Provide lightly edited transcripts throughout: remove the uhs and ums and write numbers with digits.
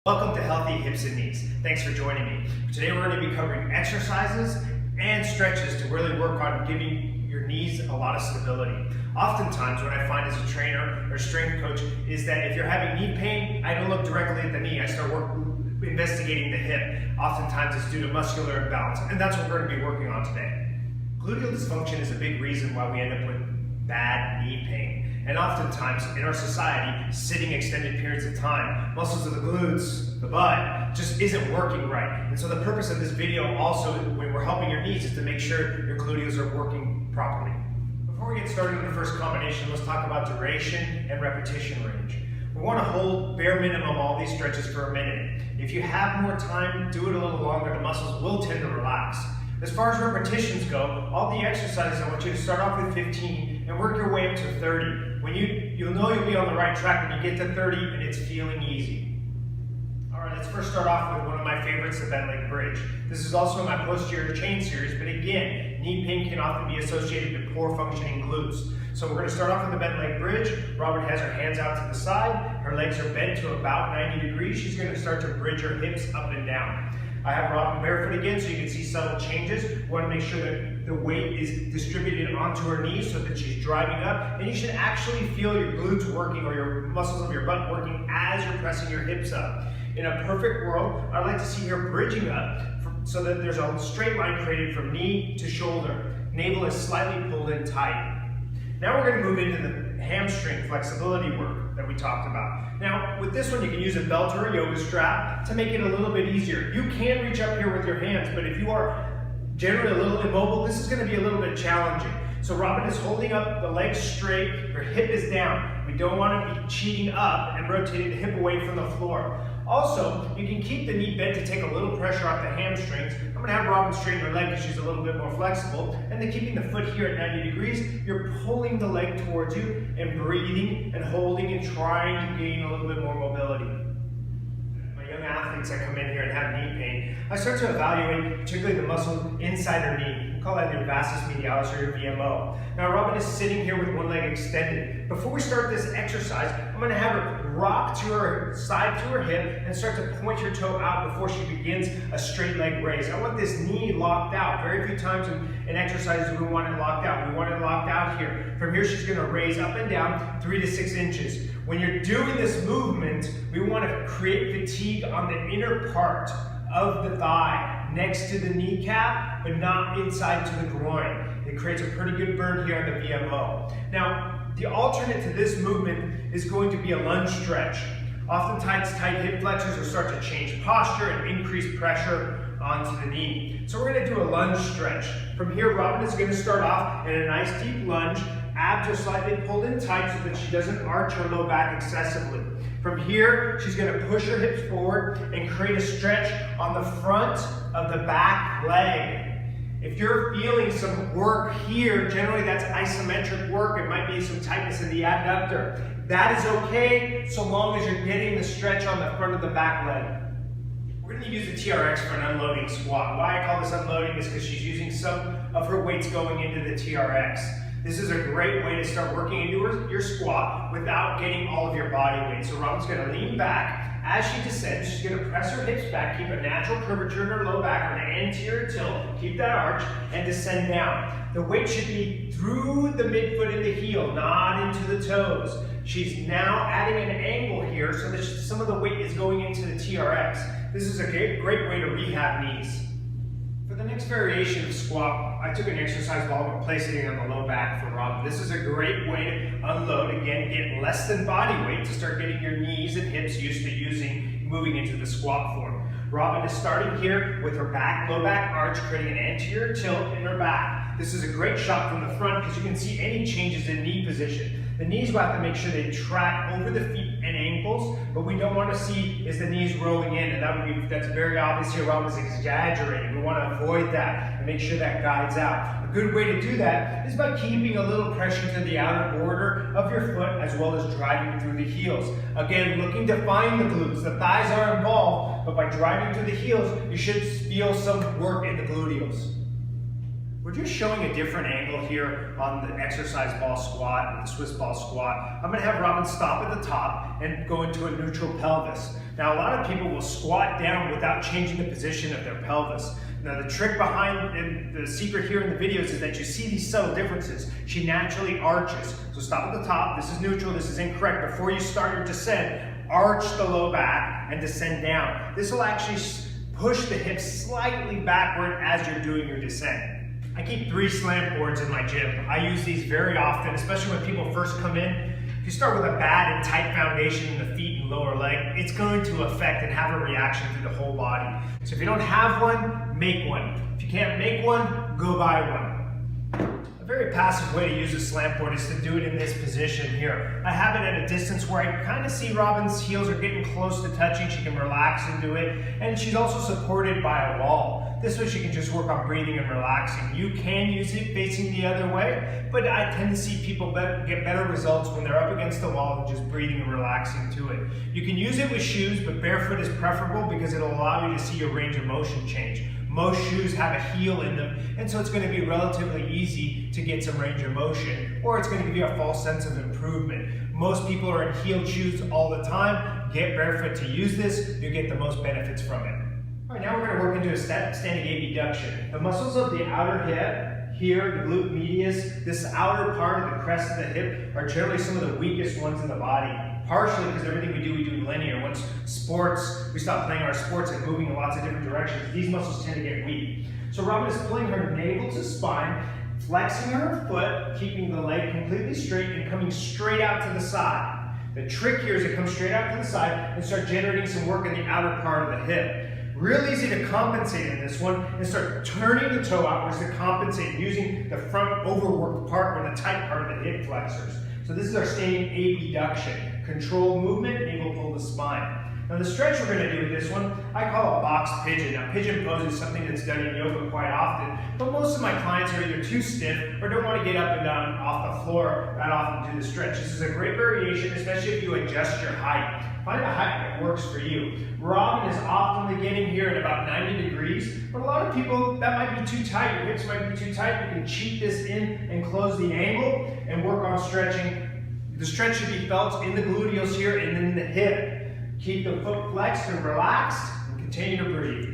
Welcome to Healthy Hips and Knees. Thanks for joining me. Today we're going to be covering exercises and stretches to really work on giving your knees a lot of stability. Oftentimes what I find as a trainer or strength coach is that if you're having knee pain, I don't look directly at the knee. I start investigating the hip. Oftentimes it's due to muscular imbalance, and that's what we're going to be working on today. Gluteal dysfunction is a big reason why we end up with bad knee pain. And oftentimes in our society, sitting extended periods of time, muscles of the glutes, the butt, just isn't working right. And so the purpose of this video also, when we're helping your knees, is to make sure your gluteals are working properly. Before we get started with the first combination, let's talk about duration and repetition range. We want to hold bare minimum all these stretches for a minute. If you have more time, do it a little longer. The muscles will tend to relax. As far as repetitions go, all the exercises, I want you to start off with 15 and work your way up to 30. When you'll know you'll be on the right track when you get to 30 and it's feeling easy. All right, let's first start off with one of my favorites, the bent leg bridge. This is also in my posterior chain series, but again, knee pain can often be associated with poor functioning glutes. So we're going to start off with the bent leg bridge. Robin has her hands out to the side. Her legs are bent to about 90 degrees. She's going to start to bridge her hips up and down. I have Robin barefoot again so you can see subtle changes. We want to make sure that the weight is distributed onto her knees so that she's driving up. And you should actually feel your glutes working or your muscles of your butt working as you're pressing your hips up. In a perfect world, I'd like to see her bridging up so that there's a straight line created from knee to shoulder. Navel is slightly pulled in tight. Now we're going to move into the hamstring flexibility work that we talked about. Now, with this one, you can use a belt or a yoga strap to make it a little bit easier. You can reach up here with your hands, but if you are generally a little immobile, this is going to be a little bit challenging. So Robin is holding up the legs straight, her hip is down. We don't want to be cheating up and rotating the hip away from the floor. Also, you can keep the knee bent to take a little pressure off the hamstrings. I'm going to have Robin straighten her leg because she's a little bit more flexible. And then keeping the foot here at 90 degrees, you're pulling the leg towards you and breathing and holding and trying to gain a little bit more mobility. My young athletes that come in here and have knee pain, I start to evaluate particularly the muscle inside her knee. We call that your vastus medialis or your VMO. Now Robin is sitting here with one leg extended. Before we start this exercise, I'm going to have her rock to her side to her hip and start to point her toe out before she begins a straight leg raise. I want this knee locked out. Very few times in exercises do we want it locked out. We want it locked out here. From here she's going to raise up and down 3 to 6 inches. When you're doing this movement, we want to create fatigue on the inner part of the thigh, next to the kneecap, but not inside to the groin. It creates a pretty good burn here on the VMO. Now, the alternate to this movement is going to be a lunge stretch. Oftentimes, tight hip flexors will start to change posture and increase pressure onto the knee. So we're going to do a lunge stretch. From here, Robin is going to start off in a nice deep lunge. Abs are slightly pulled in tight so that she doesn't arch her low back excessively. From here, she's going to push her hips forward and create a stretch on the front of the back leg. If you're feeling some work here, generally that's isometric work. It might be some tightness in the adductor. That is okay so long as you're getting the stretch on the front of the back leg. We're going to use the TRX for an unloading squat. Why I call this unloading is because she's using some of her weights going into the TRX. This is a great way to start working into your squat without getting all of your body weight. So Robin's going to lean back. As she descends, she's going to press her hips back, keep a natural curvature in her low back or an anterior tilt, keep that arch, and descend down. The weight should be through the midfoot and the heel, not into the toes. She's now adding an angle here so that some of the weight is going into the TRX. This is a great way to rehab knees. For the next variation of squat, I took an exercise while placing it on the low back for Robin. This is a great way to unload, again, get less than body weight to start getting your knees and hips used to moving into the squat form. Robin is starting here with her low back arch, creating an anterior tilt in her back. This is a great shot from the front because you can see any changes in knee position. The knees will have to make sure they track over the feet and ankles, but we don't want to see is the knees rolling in, and that's very obvious here. Robin's exaggerating. We want to avoid that and make sure that guides out. A good way to do that is by keeping a little pressure to the outer border of your foot as well as driving through the heels. Again, looking to find the glutes. The thighs are involved, but by driving through the heels, you should feel some work in the gluteals. We're just showing a different angle here on the exercise ball squat and the Swiss ball squat. I'm going to have Robin stop at the top and go into a neutral pelvis. Now, a lot of people will squat down without changing the position of their pelvis. Now, the trick behind and the secret here in the videos is that you see these subtle differences. She naturally arches. So stop at the top. This is neutral. This is incorrect. Before you start your descent, arch the low back and descend down. This will actually push the hips slightly backward as you're doing your descent. I keep 3 slant boards in my gym. I use these very often, especially when people first come in. If you start with a bad and tight foundation in the feet and lower leg, it's going to affect and have a reaction through the whole body. So if you don't have one, make one. If you can't make one, go buy one. A very passive way to use a slant board is to do it in this position here. I have it at a distance where I kind of see Robin's heels are getting close to touching. She can relax into it, and she's also supported by a wall. This way she can just work on breathing and relaxing. You can use it facing the other way, but I tend to see people get better results when they're up against the wall and just breathing and relaxing to it. You can use it with shoes, but barefoot is preferable because it'll allow you to see your range of motion change. Most shoes have a heel in them, and so it's going to be relatively easy to get some range of motion, or it's going to give you a false sense of improvement. Most people are in heeled shoes all the time. Get barefoot to use this, you'll get the most benefits from it. All right, now we're going to work into a standing abduction. The muscles of the outer hip, here, the glute medius, this outer part of the crest of the hip are generally some of the weakest ones in the body. Partially because everything we do linear. Once we stop playing our sports and moving in lots of different directions, these muscles tend to get weak. So Robin is pulling her navel to spine, flexing her foot, keeping the leg completely straight and coming straight out to the side. The trick here is to come straight out to the side and start generating some work in the outer part of the hip. Real easy to compensate in this one and start turning the toe outwards to compensate using the front overworked part or the tight part of the hip flexors. So this is our standing abduction. Control movement, navel pull the spine. Now the stretch we're going to do with this one, I call a box pigeon. Now pigeon pose is something that's done in yoga quite often, but most of my clients are either too stiff or don't want to get up and down off the floor that often to do the stretch. This is a great variation, especially if you adjust your height. Find a height that works for you. Robin is optimally getting here at about 90 degrees, but a lot of people, that might be too tight. Your hips might be too tight. You can cheat this in and close the angle and work on stretching. The stretch should be felt in the gluteals here and in the hip. Keep the foot flexed and relaxed and continue to breathe.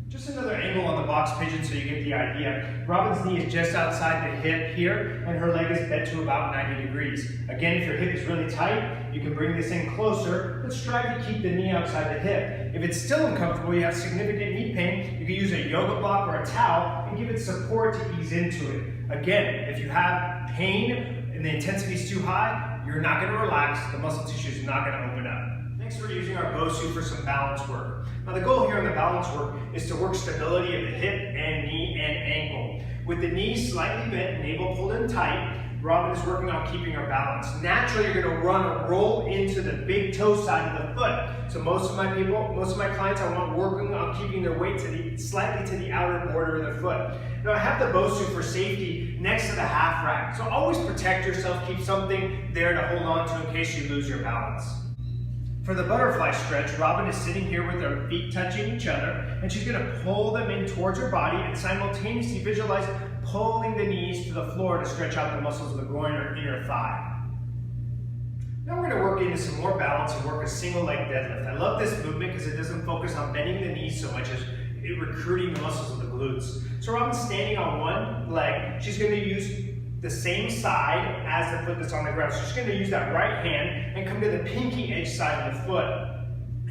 Just another angle on the box pigeon so you get the idea. Robin's knee is just outside the hip here and her leg is bent to about 90 degrees. Again, if your hip is really tight, you can bring this in closer, but strive to keep the knee outside the hip. If it's still uncomfortable, you have significant knee pain, you can use a yoga block or a towel and give it support to ease into it. Again, if you have pain and the intensity is too high, you're not going to relax, the muscle tissue is not going to open up. Next, we're using our BOSU for some balance work. Now the goal here on the balance work is to work stability of the hip and knee and ankle. With the knees slightly bent, navel pulled in tight, Robin is working on keeping her balance. Naturally, you're going to run or roll into the big toe side of the foot. So most of my clients, I want working on keeping their weight slightly to the outer border of the foot. Now I have the BOSU for safety next to the half rack. So always protect yourself, keep something there to hold on to in case you lose your balance. For the butterfly stretch, Robin is sitting here with her feet touching each other, and she's going to pull them in towards her body and simultaneously visualize pulling the knees to the floor to stretch out the muscles of the groin or inner thigh. Now we're going to work into some more balance and work a single leg deadlift. I love this movement because it doesn't focus on bending the knees so much as recruiting the muscles of the glutes. So Robin's standing on one leg. She's going to use the same side as the foot that's on the ground. So she's going to use that right hand and come to the pinky edge side of the foot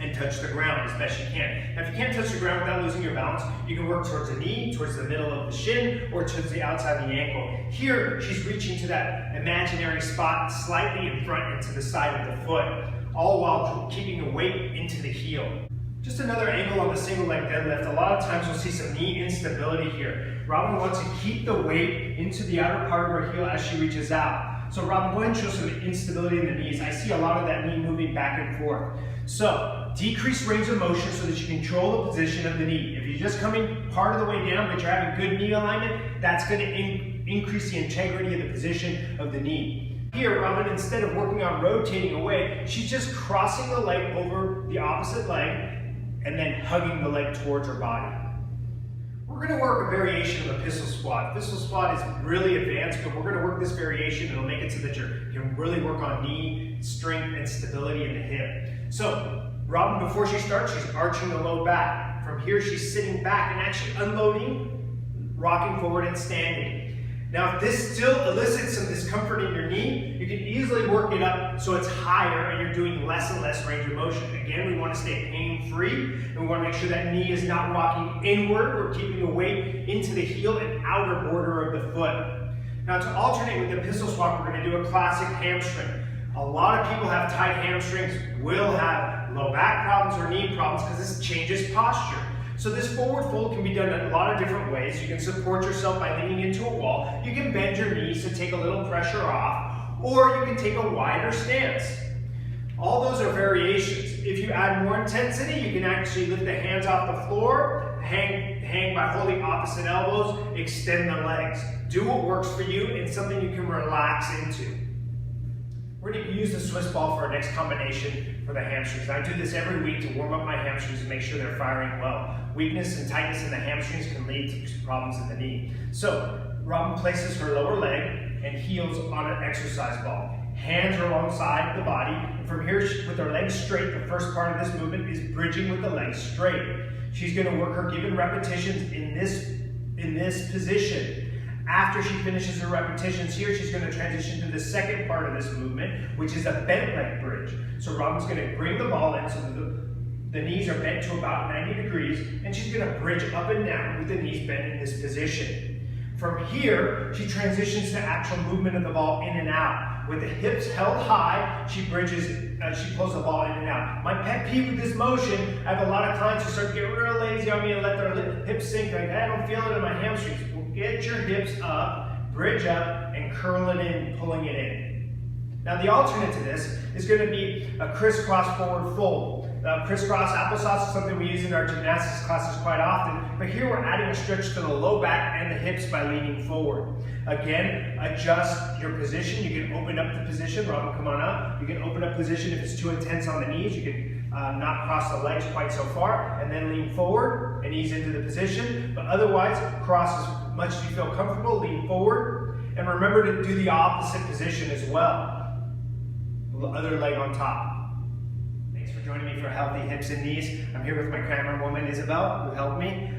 and touch the ground as best you can. Now if you can't touch the ground without losing your balance, you can work towards the knee, towards the middle of the shin, or towards the outside of the ankle. Here, she's reaching to that imaginary spot slightly in front and to the side of the foot, all while keeping the weight into the heel. Just another angle on the single leg deadlift. A lot of times you'll see some knee instability here. Robin wants to keep the weight into the outer part of her heel as she reaches out. So Robin, go ahead and show some instability in the knees. I see a lot of that knee moving back and forth. So decrease range of motion so that you control the position of the knee. If you're just coming part of the way down but you're having good knee alignment, that's going to increase the integrity of the position of the knee. Here, Robin, instead of working on rotating away, she's just crossing the leg over the opposite leg and then hugging the leg towards her body. We're going to work a variation of a pistol squat. Pistol squat is really advanced, but we're going to work this variation. It'll make it so that you can really work on knee strength and stability in the hip. So Robin, before she starts, she's arching the low back. From here, she's sitting back and actually unloading, rocking forward and standing. Now, if this still elicits some discomfort in your knee, you can easily work it up so it's higher and you're doing less and less range of motion. Again, we want to stay pain-free, and we want to make sure that knee is not rocking inward. We're keeping the weight into the heel and outer border of the foot. Now, to alternate with the pistol squat, we're going to do a classic hamstring. A lot of people have tight hamstrings, will have low back problems or knee problems because this changes posture. So this forward fold can be done in a lot of different ways. You can support yourself by leaning into a wall. You can bend your knees to take a little pressure off, or you can take a wider stance. All those are variations. If you add more intensity, you can actually lift the hands off the floor, hang by holding opposite elbows, extend the legs. Do what works for you and something you can relax into. We're going to use the Swiss ball for our next combination for the hamstrings. I do this every week to warm up my hamstrings and make sure they're firing well. Weakness and tightness in the hamstrings can lead to problems in the knee. So, Robin places her lower leg and heels on an exercise ball. Hands are alongside the body. And from here, with her legs straight, the first part of this movement is bridging with the legs straight. She's going to work her given repetitions in this position. After she finishes her repetitions here, she's going to transition to the second part of this movement, which is a bent leg bridge. So Robin's going to bring the ball in so the knees are bent to about 90 degrees, and she's going to bridge up and down with the knees bent in this position. From here, she transitions to actual movement of the ball in and out. With the hips held high, she pulls the ball in and out. My pet peeve with this motion, I have a lot of clients who start to get real lazy on me and let their hips sink. Like, I don't feel it in my hamstrings. Well, get your hips up, bridge up, and curl it in, pulling it in. Now, the alternate to this is going to be a crisscross forward fold. Crisscross applesauce is something we use in our gymnastics classes quite often, but here we're adding a stretch to the low back and the hips by leaning forward. Again, adjust your position. You can open up the position. Robin, come on up. You can open up position if it's too intense on the knees. You can not cross the legs quite so far, and then lean forward and ease into the position. But otherwise, cross as much as you feel comfortable, lean forward. And remember to do the opposite position as well. The other leg on top. Thanks for joining me for Healthy Hips and Knees. I'm here with my camera woman, Isabel, who helped me.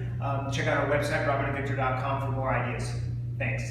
Check out our website, robinandvictor.com, for more ideas. Thanks.